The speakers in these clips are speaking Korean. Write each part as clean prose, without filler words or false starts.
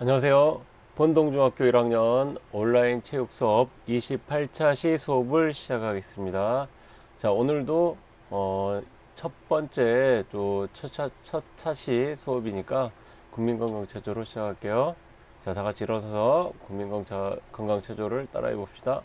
안녕하세요. 본동중학교 1학년 온라인 체육 수업 28차 시 수업을 시작하겠습니다. 자, 오늘도 첫 번째 첫 차시 수업이니까 국민건강체조로 시작할게요. 자, 다 같이 일어서서 국민건강체조를 따라해 봅시다.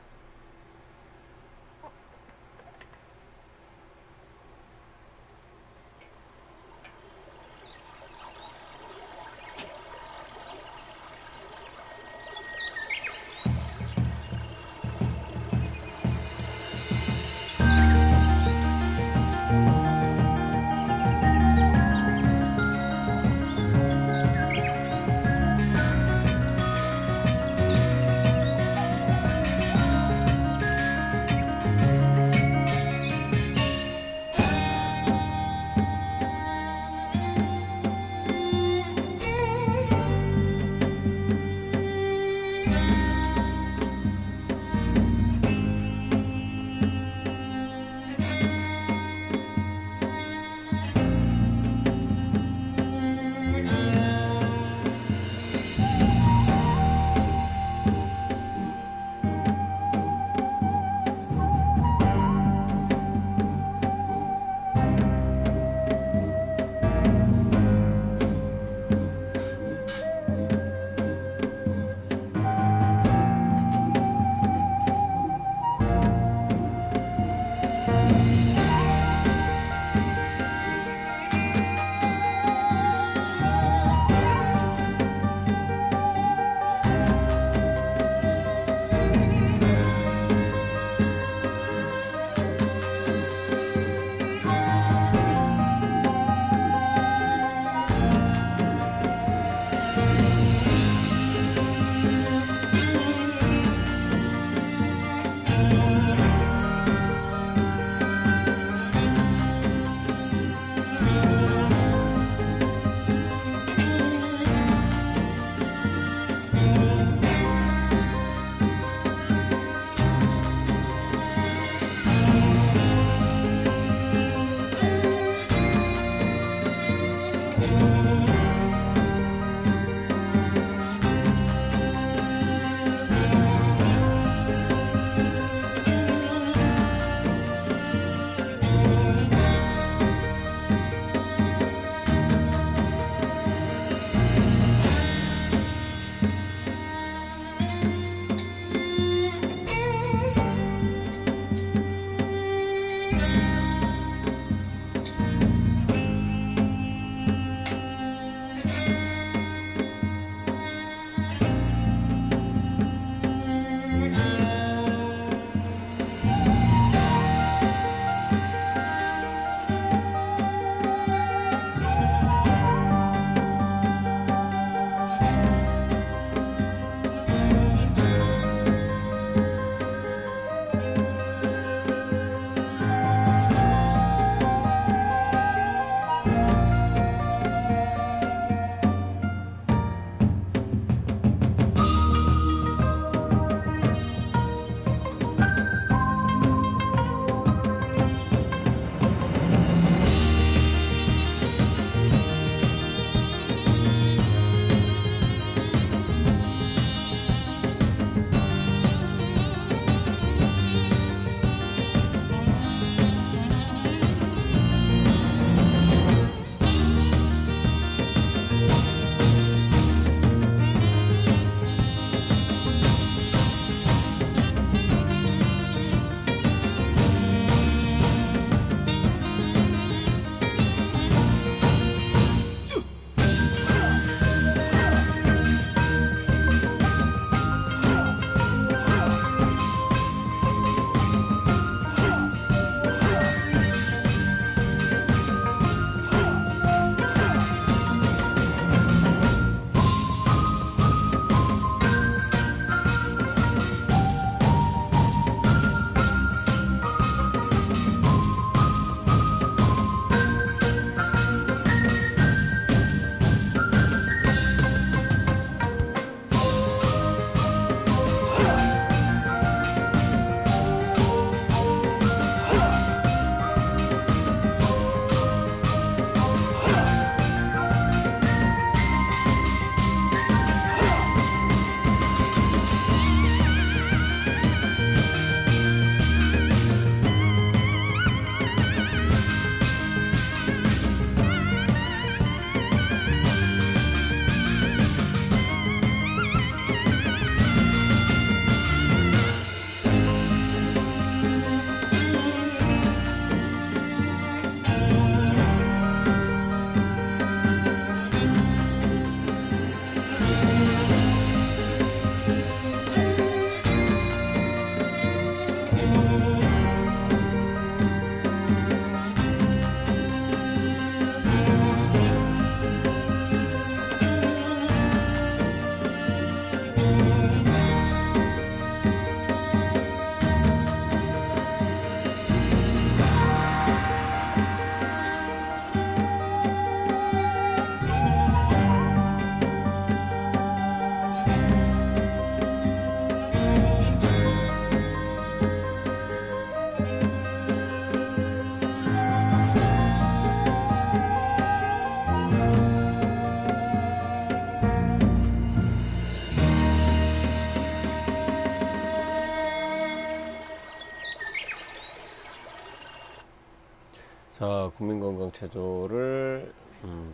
국민건강체조를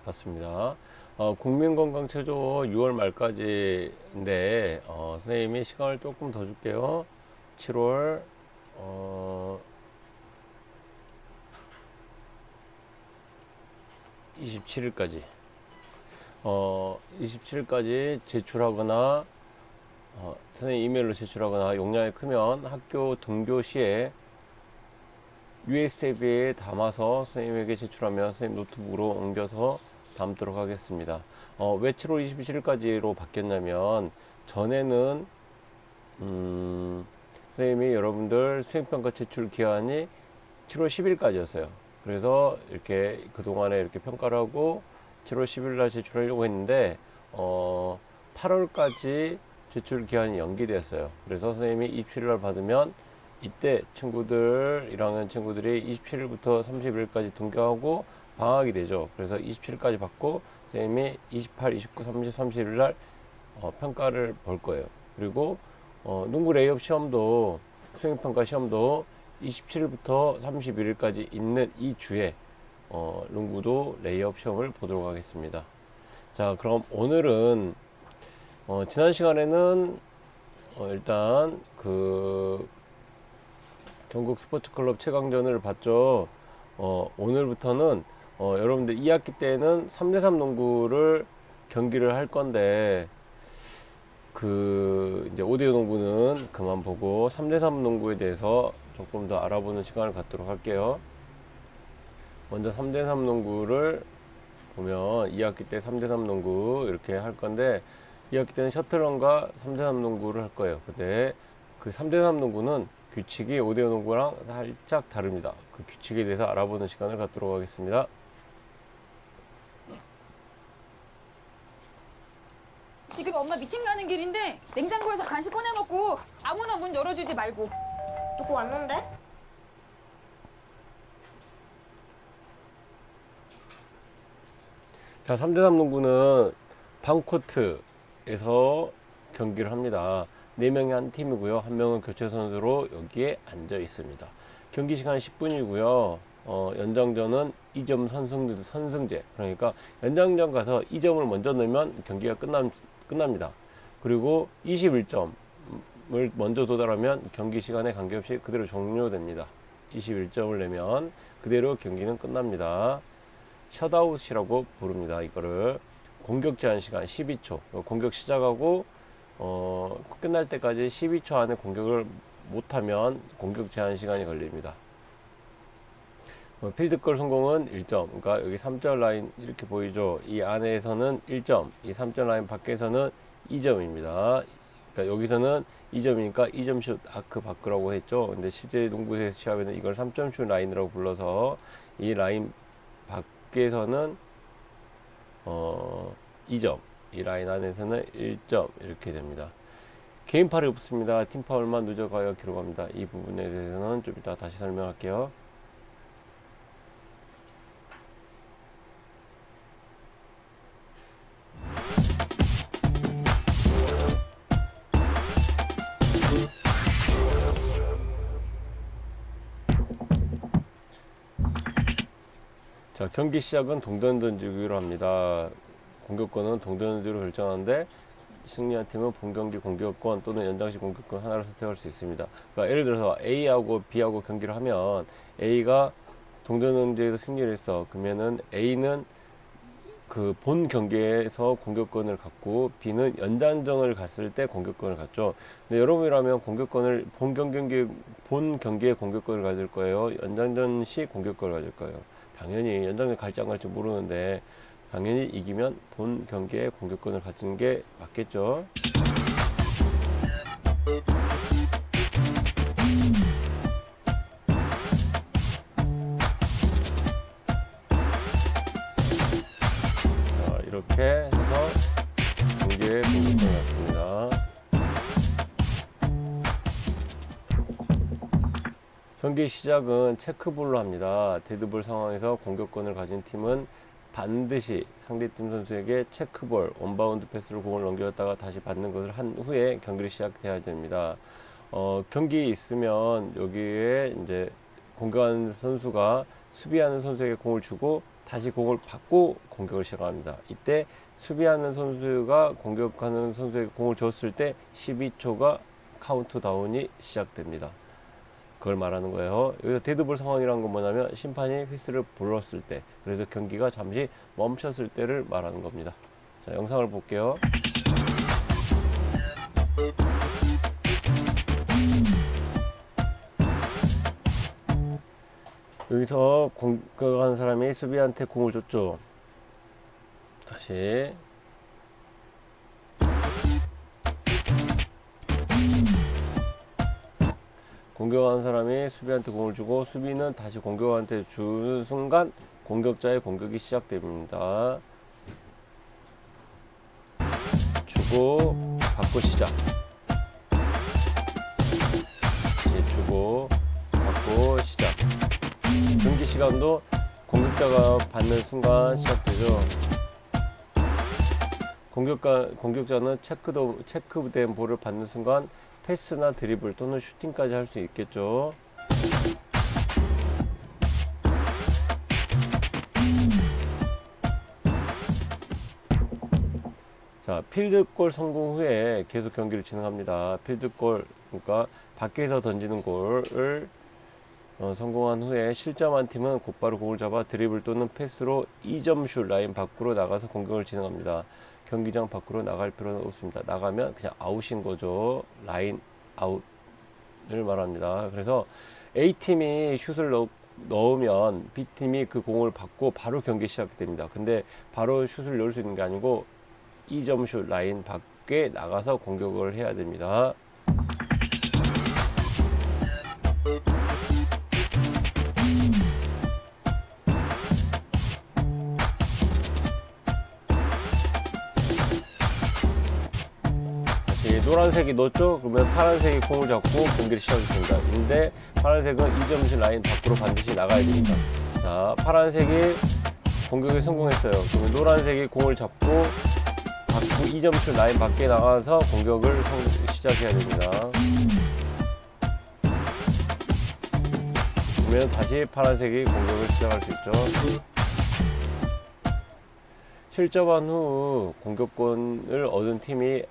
받습니다. 국민건강체조 6월 말까지인데 선생님이 시간을 조금 더 줄게요. 7월 27일까지 27일까지 제출하거나 선생님 이메일로 제출하거나 용량이 크면 학교 등교 시에 USB에 담아서 선생님에게 제출하면 선생님 노트북으로 옮겨서 담도록 하겠습니다. 왜 7월 27일까지로 바뀌었냐면 전에는 선생님이 여러분들 수행평가 제출 기한이 7월 10일까지였어요. 그래서 이렇게 그동안에 이렇게 평가를 하고 7월 10일 날 제출하려고 했는데 8월까지 제출 기한이 연기됐어요. 그래서 선생님이 27일 날 받으면 이때 친구들 1학년 친구들이 27일부터 30일까지 등교하고 방학이 되죠. 그래서 27일까지 받고 선생님이 28, 29, 30, 31일 날 평가를 볼 거예요. 그리고 농구 레이업 시험도 수행평가 시험도 27일부터 31일까지 있는 이 주에 농구도 레이업 시험을 보도록 하겠습니다. 자, 그럼 오늘은 지난 시간에는 일단 그 전국 스포츠클럽 최강전을 봤죠. 오늘부터는 여러분들 2학기 때는 3대3 농구를 경기를 할 건데 이제 5대5 농구는 그만 보고 3대3 농구에 대해서 조금 더 알아보는 시간을 갖도록 할게요. 먼저 3대3 농구를 보면 2학기 때 3대3 농구 이렇게 할 건데 2학기 때는 셔틀런과 3대3 농구를 할 거예요. 근데 그 3대3 농구는 규칙이 5대5 농구랑 살짝 다릅니다. 그 규칙에 대해서 알아보는 시간을 갖도록 하겠습니다. 지금 엄마 미팅 가는 길인데 냉장고에서 간식 꺼내 먹고 아무나 문 열어주지 말고. 누구 왔는데? 자, 3대3 농구는 방코트에서 경기를 합니다. 4명이 한 팀이고요. 1명은 교체 선수로 여기에 앉아 있습니다. 경기 시간 10분이고요. 연장전은 2점 선승제. 그러니까 연장전 가서 2점을 먼저 넣으면 경기가 끝납니다. 그리고 21점을 먼저 도달하면 경기 시간에 관계없이 그대로 종료됩니다. 21점을 내면 그대로 경기는 끝납니다. 셧아웃이라고 부릅니다. 이거를 공격 제한 시간 12초. 공격 시작하고 끝날 때까지 12초 안에 공격을 못하면 공격 제한 시간이 걸립니다. 필드골 성공은 1점. 그러니까 여기 3점 라인 이렇게 보이죠. 이 안에서는 1점, 이 3점 라인 밖에서는 2점입니다. 그러니까 여기서는 2점이니까 2점 슛 아크 밖이라고 했죠. 근데 실제 농구 시합에는 이걸 3점 슛 라인이라고 불러서 이 라인 밖에서는 2점, 이 라인 안에서는 1점 이렇게 됩니다. 개인 팔이 없습니다. 팀 파울만 누적하여 기록합니다. 이 부분에 대해서는 좀 이따 다시 설명할게요. 자, 경기 시작은 동전 던지기로 합니다. 공격권은 동전 던지기로 결정하는데 승리한 팀은 본경기 공격권 또는 연장식 공격권 하나를 선택할 수 있습니다. 그러니까 예를 들어서 A하고 B하고 경기를 하면 A가 동전 던지기에서 승리를 했어. 그러면은 A는 그 본 경기에서 공격권을 갖고 B는 연장전을 갔을 때 공격권을 갖죠. 근데 여러분이라면 공격권을 본 경기에 공격권을 가질 거예요. 연장전 시 공격권을 가질 거예요. 당연히 연장전 갈지 안 갈지 모르는데 당연히 이기면 본 경기에 공격권을 가지는 게 맞겠죠. 자, 이렇게 해서 경기에 공격권을 갖습니다. 경기 시작은 체크볼로 합니다. 데드볼 상황에서 공격권을 가진 팀은 반드시 상대팀 선수에게 체크볼, 원바운드 패스로 공을 넘겼다가 다시 받는 것을 한 후에 경기를 시작해야 됩니다. 경기 있으면 여기에 이제 공격하는 선수가 수비하는 선수에게 공을 주고 다시 공을 받고 공격을 시작합니다. 이때 수비하는 선수가 공격하는 선수에게 공을 줬을 때 12초가 카운트다운이 시작됩니다. 그걸 말하는 거예요. 여기서 데드볼 상황이란 건 뭐냐면 심판이 휘슬을 불었을 때, 그래서 경기가 잠시 멈췄을 때를 말하는 겁니다. 자, 영상을 볼게요. 여기서 공격하는 사람이 수비한테 공을 줬죠. 다시 공격하는 사람이 수비한테 공을 주고 수비는 다시 공격한테 주는 순간 공격자의 공격이 시작됩니다. 주고 받고 시작. 주고 받고 시작. 경기 시간도 공격자가 받는 순간 시작되죠. 공격자는 체크된 볼을 받는 순간 패스나 드리블 또는 슈팅까지 할 수 있겠죠. 자, 필드골 성공 후에 계속 경기를 진행합니다. 필드골, 그러니까 밖에서 던지는 골을 성공한 후에 실점한 팀은 곧바로 공을 잡아 드리블 또는 패스로 2점 슛 라인 밖으로 나가서 공격을 진행합니다. 경기장 밖으로 나갈 필요는 없습니다. 나가면 그냥 아웃인 거죠. 라인 아웃을 말합니다. 그래서 A팀이 슛을 넣으면 B팀이 그 공을 받고 바로 경기 시작이 됩니다. 근데 바로 슛을 넣을 수 있는 게 아니고 2점 슛 라인 밖에 나가서 공격을 해야 됩니다. 노란색이 넣었죠? 그러면 파란색이 공을 잡고 경기를 시작했습니다. 근데 파란색은 2점슛 라인 밖으로 반드시 나가야 됩니다. 자, 파란색이 공격에 성공했어요. 그러면 노란색이 공을 잡고 받고 2점슛 라인 밖에 나가서 공격을 시작해야 됩니다. 그러면 다시 파란색이 공격을 시작할 수 있죠. 실점한 후 공격권을 얻은 팀이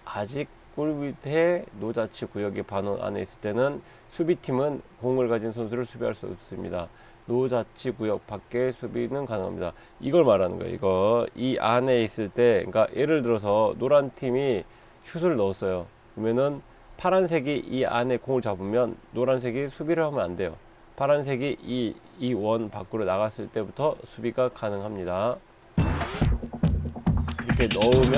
아직 골 밑에 노자치 구역의 반원 안에 있을 때는 수비팀은 공을 가진 선수를 수비할 수 없습니다. 노자치 구역 밖에 수비는 가능합니다. 이걸 말하는 거예요. 이거 이 안에 있을 때, 그러니까 예를 들어서 노란 팀이 슛을 넣었어요. 그러면은 파란색이 이 안에 공을 잡으면 노란색이 수비를 하면 안 돼요. 파란색이 이 원 밖으로 나갔을 때부터 수비가 가능합니다. 이렇게 넣으면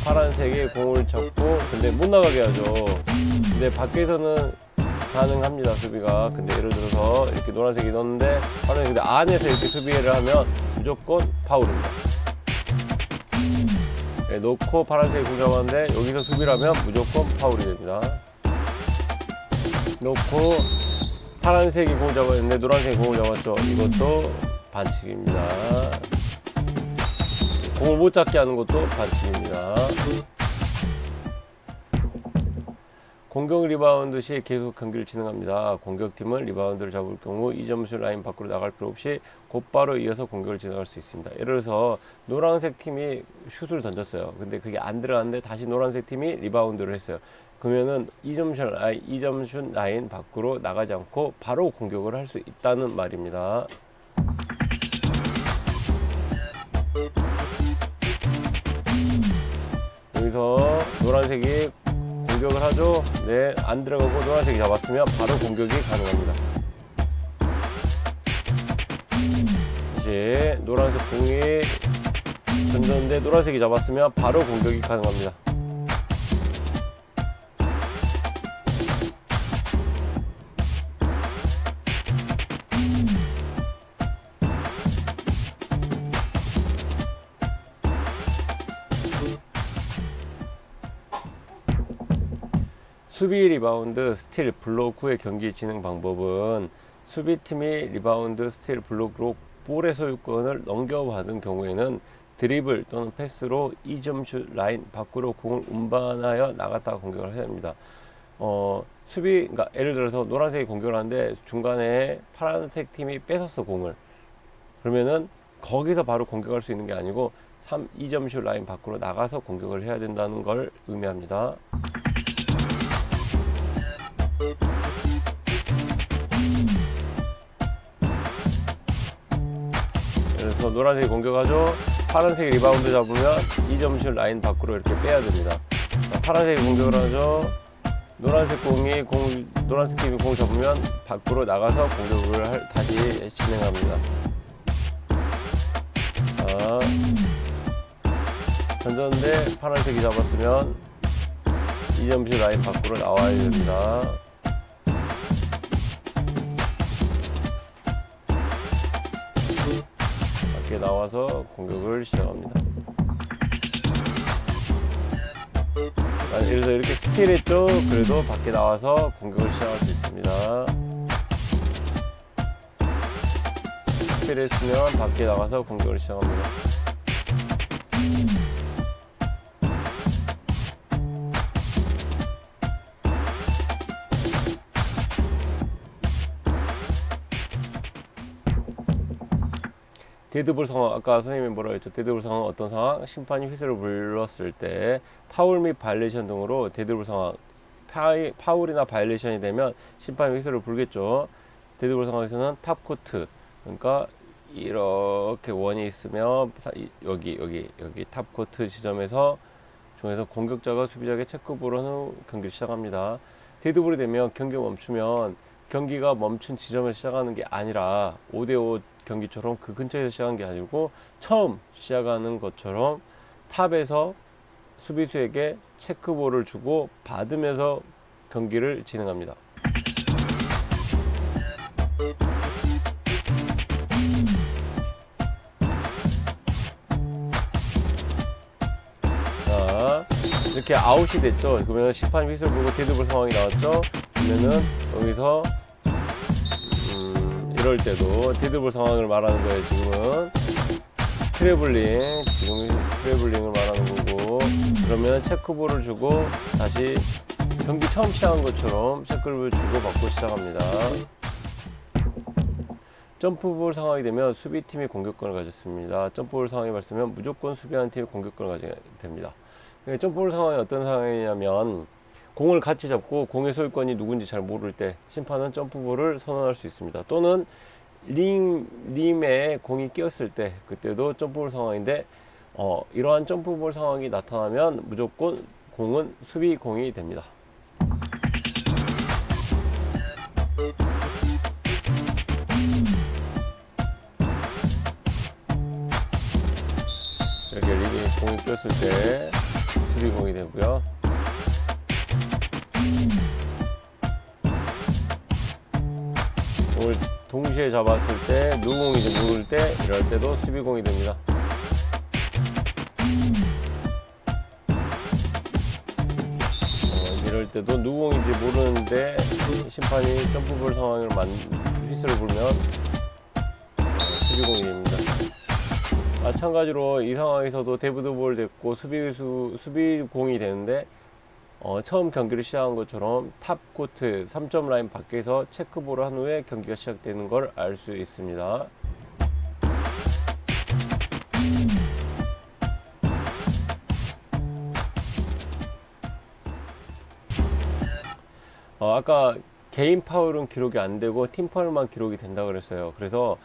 파란색이 공을 잡고, 근데 못 나가게 하죠. 근데 밖에서는 가능합니다, 수비가. 근데 예를 들어서 이렇게 노란색이 넣었는데 파란색이 안에서 이렇게 수비를 하면 무조건 파울입니다. 네, 놓고 파란색이 공 잡았는데 여기서 수비를 하면 무조건 파울이 됩니다. 놓고 파란색이 공 잡았는데 노란색이 공을 잡았죠. 이것도 반칙입니다. 공을 못 잡게 하는 것도 반칙입니다. 공격 리바운드 시 계속 경기를 진행합니다. 공격팀은 리바운드를 잡을 경우 2점슛 라인 밖으로 나갈 필요 없이 곧바로 이어서 공격을 진행할 수 있습니다. 예를 들어서 노란색 팀이 슛을 던졌어요. 근데 그게 안 들어갔는데 다시 노란색 팀이 리바운드를 했어요. 그러면은 2점슛 라인 밖으로 나가지 않고 바로 공격을 할 수 있다는 말입니다. 여기서 노란색이 공격을 하죠. 네, 안 들어가고 노란색이 잡았으면 바로 공격이 가능합니다. 다시 노란색 공이 던졌는데 노란색이 잡았으면 바로 공격이 가능합니다. 수비 리바운드 스틸 블록 후의 경기 진행 방법은 수비팀이 리바운드 스틸 블록으로 볼의 소유권을 넘겨받은 경우에는 드리블 또는 패스로 2점슛 라인 밖으로 공을 운반하여 나갔다가 공격을 해야 됩니다. 그러니까 예를 들어서 노란색이 공격을 하는데 중간에 파란색 팀이 뺏었어, 공을. 그러면은 거기서 바로 공격할 수 있는 게 아니고 2점슛 라인 밖으로 나가서 공격을 해야 된다는 걸 의미합니다. 그래서 노란색이 공격하죠. 파란색이 리바운드 잡으면 2점슛 라인 밖으로 이렇게 빼야 됩니다. 파란색이 공격을 하죠. 노란색 팀이 공 잡으면 밖으로 나가서 공격을 다시 진행합니다. 자, 던졌는데 파란색이 잡았으면 2점슛 라인 밖으로 나와야 됩니다. 밖에 나와서 공격을 시작합니다. 그래서 이렇게 스틸했죠. 그래도 밖에 나와서 공격을 시작할 수 있습니다. 스틸했으면 밖에 나가서 공격을 시작합니다. 데드볼 상황, 아까 선생님이 뭐라고 했죠? 데드볼 상황은 어떤 상황? 심판이 휘슬을 불렀을 때 파울 및 바이올레이션 등으로 데드볼 상황, 파울이나 바이올레이션이 되면 심판이 휘슬을 불겠죠. 데드볼 상황에서는 탑코트, 그러니까 이렇게 원이 있으면 여기 탑코트 지점에서 중에서 공격자가 수비자에게 체크볼을 한 후 경기를 시작합니다. 데드볼이 되면 경기가 멈추면 경기가 멈춘 지점에서 시작하는 게 아니라 5대5 경기처럼 그 근처에서 시작한 게 아니고 처음 시작하는 것처럼 탑에서 수비수에게 체크볼을 주고 받으면서 경기를 진행합니다. 자, 이렇게 아웃이 됐죠. 그러면 심판 휘슬 불고 데드볼 상황이 나왔죠. 그러면은 여기서 이럴 때도 데드볼 상황을 말하는 거예요. 지금은 트래블링을 말하는 거고, 그러면 체크볼을 주고 다시 경기 처음 시작한 것처럼 체크볼을 주고 받고 시작합니다. 점프볼 상황이 되면 수비팀이 공격권을 가졌습니다. 점프볼 상황이 발생하면 무조건 수비하는 팀이 공격권을 가지게 됩니다. 점프볼 상황이 어떤 상황이냐면 공을 같이 잡고 공의 소유권이 누군지 잘 모를 때 심판은 점프볼을 선언할 수 있습니다. 또는 림에 공이 끼었을 때 그때도 점프볼 상황인데 이러한 점프볼 상황이 나타나면 무조건 공은 수비공이 됩니다. 이렇게 림에 공이 끼었을 때 수비공이 되고요. 공을 동시에 잡았을 때 누구공인지 모를 때 이럴 때도 수비공이 됩니다. 이럴 때도 누구공인지 모르는데 심판이 점프볼 상황을 휘슬을 불면 수비공이 됩니다. 마찬가지로 이 상황에서도 데드볼 됐고 수비공이 되는데 처음 경기를 시작한 것처럼 탑코트 3점 라인 밖에서 체크볼을 한 후에 경기가 시작되는 걸 알 수 있습니다. 아까 개인 파울은 기록이 안 되고 팀 파울만 기록이 된다고 그랬어요. 그래서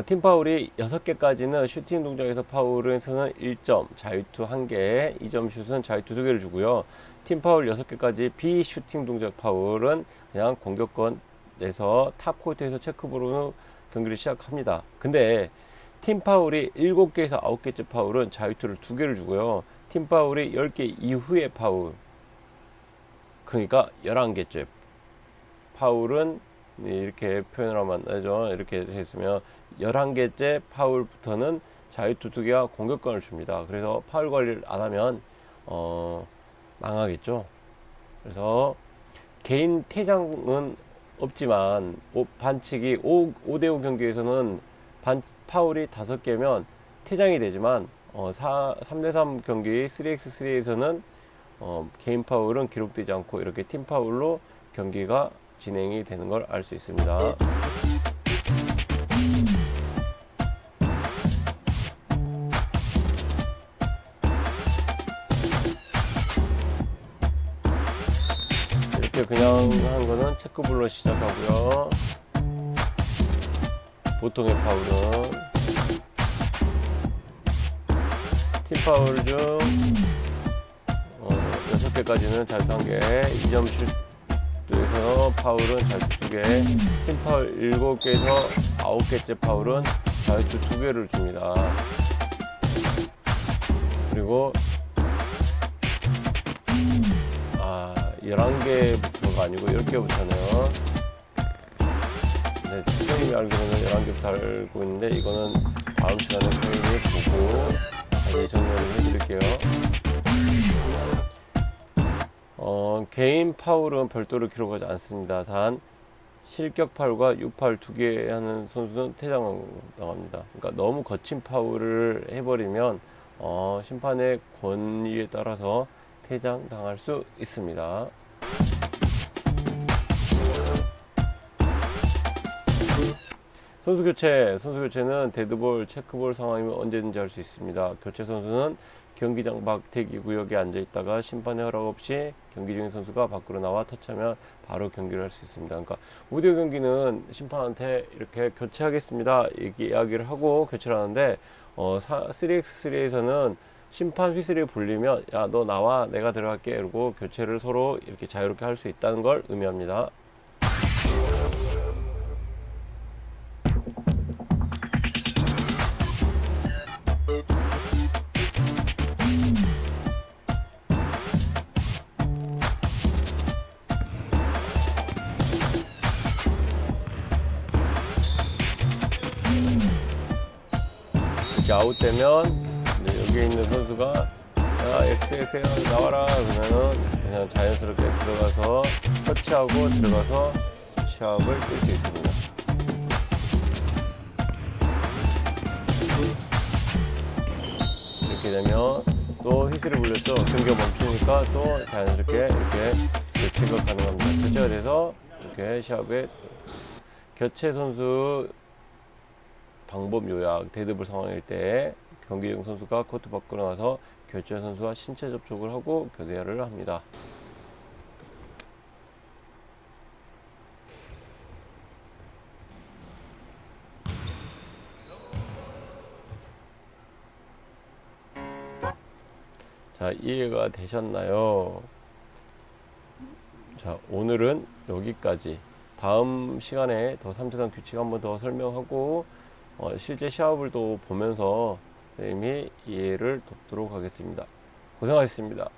팀 파울이 6개까지는 슈팅 동작에서 파울에서는 1점, 자유투 1개, 2점 슛은 자유투 2개를 주고요. 팀 파울 6개까지 비슈팅 동작 파울은 그냥 공격권에서 탑코트에서 체크볼로 경기를 시작합니다. 근데 팀 파울이 7개에서 9개째 파울은 자유투를 2개를 주고요. 팀 파울이 10개 이후의 파울, 그러니까 11개째 파울은 이렇게 표현을 하면 되죠. 이렇게 했으면 11개째 파울부터는 자유투 2개와 공격권을 줍니다. 그래서 파울 관리를 안 하면 망하겠죠. 그래서 개인 퇴장은 없지만 반칙이 5대5 경기에서는 파울이 5개면 퇴장이 되지만 3대3 경기 3x3에서는 개인 파울은 기록되지 않고 이렇게 팀 파울로 경기가 진행이 되는 걸 알 수 있습니다. 이렇게 그냥 한 거는 체크볼로 시작하고요. 보통의 파울은 팀 파울 중 6개까지는 자유투 1개, 2점 슛에서 파울은 자유투 2개, 팀 파울 7개에서 9개째 파울은 자유투 2개를 줍니다. 그리고 11개부터가 아니고 10개부터네요. 네, 선생님이 알기로는 11개부터 알고 있는데 이거는 다음 시간에 선생님이 보고 다시 정리를 해드릴게요. 개인 파울은 별도로 기록하지 않습니다. 단 실격 파울과 6파울 2개 하는 선수는 퇴장당합니다. 그러니까 너무 거친 파울을 해버리면 심판의 권위에 따라서 퇴장당할 수 있습니다. 선수 교체는 데드볼, 체크볼 상황이면 언제든지 할 수 있습니다. 교체 선수는 경기장 밖 대기 구역에 앉아 있다가 심판의 허락 없이 경기 중인 선수가 밖으로 나와 터치하면 바로 경기를 할 수 있습니다. 그러니까 오디오 경기는 심판한테 이렇게 교체하겠습니다 이야기를 하고 교체를 하는데 3x3에서는 심판 휘슬이 불리면 야, 너 나와, 내가 들어갈게 이러고 교체를 서로 이렇게 자유롭게 할 수 있다는 걸 의미합니다. 이렇게 아웃되면 여기 있는 선수가 야, XX 나와라 그러면은 그냥 자연스럽게 들어가서 터치하고 들어가서 시합을 뛸 수 있습니다. 이렇게 되면 또 휘슬을 불렸죠. 경기가 멈추니까 또 자연스럽게 이렇게 교체가 가능합니다. 교체가 돼서 이렇게 시합에 교체 선수 방법 요약, 데드볼 상황일 때 경기 중 선수가 코트 밖으로 나와서 교체 선수와 신체 접촉을 하고 교대를 합니다. 자, 이해가 되셨나요? 자, 오늘은 여기까지. 다음 시간에 더 3차단 규칙 한번 더 설명하고 실제 시합을 또 보면서 선생님이 이해를 돕도록 하겠습니다. 고생하셨습니다.